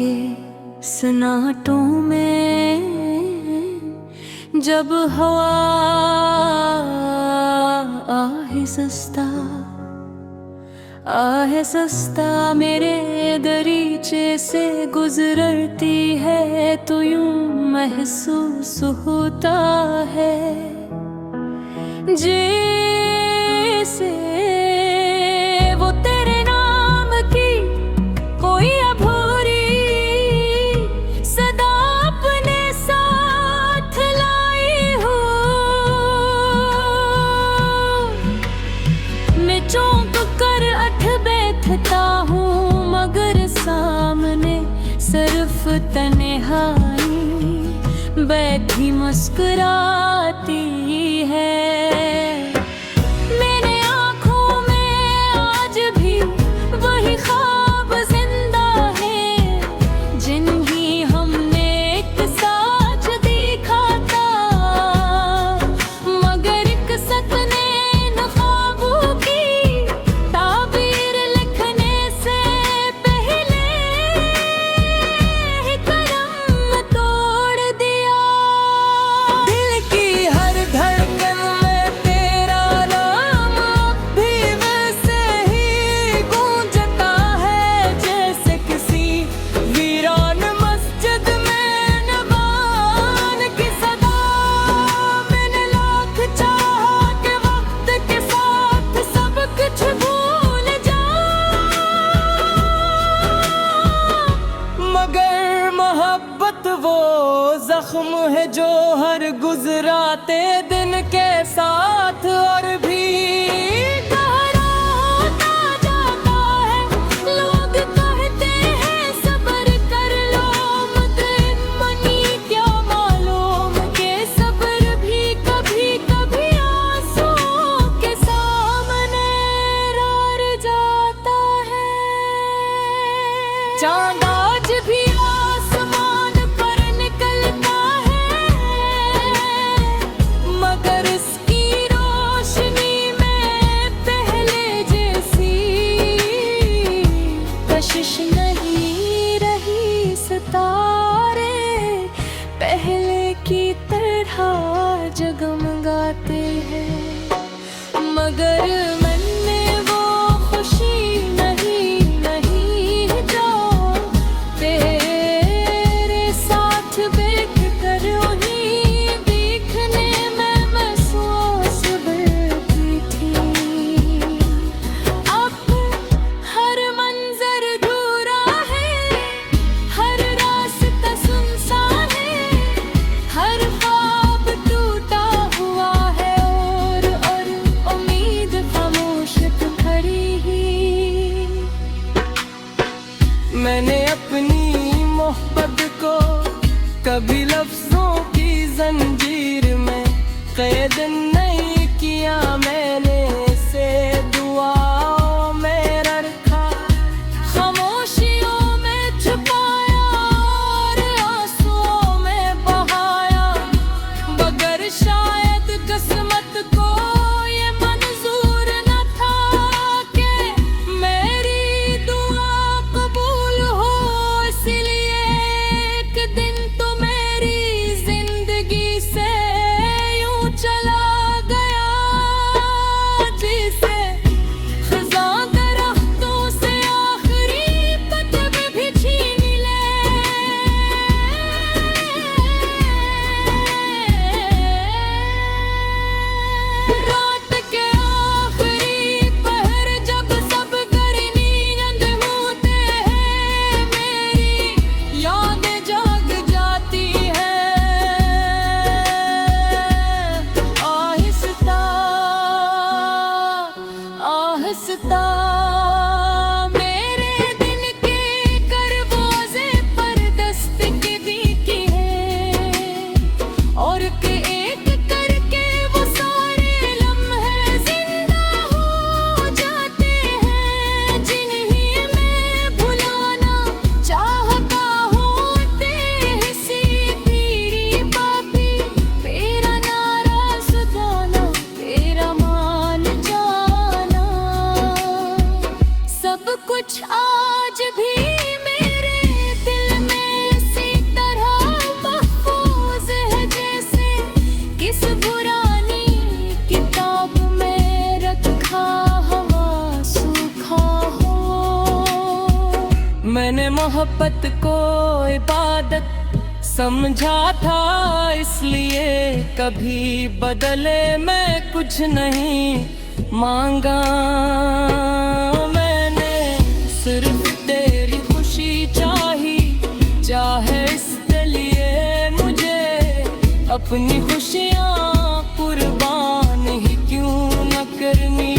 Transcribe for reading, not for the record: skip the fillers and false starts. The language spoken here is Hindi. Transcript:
के सन्नाटों में जब हवा आहे सस्ता मेरे दरीचे से गुजरती है तो यूं महसूस होता है जैसे वो तेरे नाम की कोई अभूरी सदा अपने साथ लाई हो। मैं चौंक कर अठ बैठता हूँ मगर सामने सिर्फ तन्हाई बैठी मुस्कुराती है। मेरे आँखों में आज भी वही ख्वाब जिंदा है जिन्हीं हमने एक साथ देखा था, मगर एक सपने इन ख्वाबों की ताबीर लिखने से पहले ही कलम तोड़ दिया। दिल की हर धड़कन में तेरा नाम अब भी वैसे ही गूंजता है जैसे किसी वीरान मस्जिद में नवान की सदा। मैंने लाख चाहा कि वक्त के साथ सब कुछ भूल जाऊं, मगर मोहब्बत वो जख्म है जो हर गुजराते दिन के साथ और भी गहरा होता जाता है। लोग कहते हैं सब्र कर लो मगर मनी क्या मालूम के सब्र भी कभी कभी आंसुओं के सामने रौर जाता है। चांद आज भी आसमान पर निकलता है मगर इसकी रोशनी में पहले जैसी कशिश नहीं रही। सितारे पहले की तरह जगमगाते हैं मगर मन में वो खुशी नहीं जो तेरे साथ बैठ कर उन्हीं देखने में महसूस बढ़ती थी। अब हर मंजर अधूरा है, हर रास्ता सुनसान है, हर ख्वाब टूटा हुआ है और उम्मीद खामोश खड़ी ही। मैंने अपनी मोहब्बत को कभी लफ्जों की जंजीर में कैद नहीं किया। मैंने इसे दुआओं में रखा, खामोशियों में छुपाया और आंसुओं में बहाया, मगर शायद किस्मत को ये मंजूर न था कि मेरी दुआ कबूल हो। इसलिए एक दिन तो मेरी मोहब्बत को इबादत समझा था, इसलिए कभी बदले मैं कुछ नहीं मांगा। मैंने सिर्फ तेरी खुशी चाही, चाहे इसके लिए मुझे अपनी खुशियाँ कुर्बान ही क्यों न करनी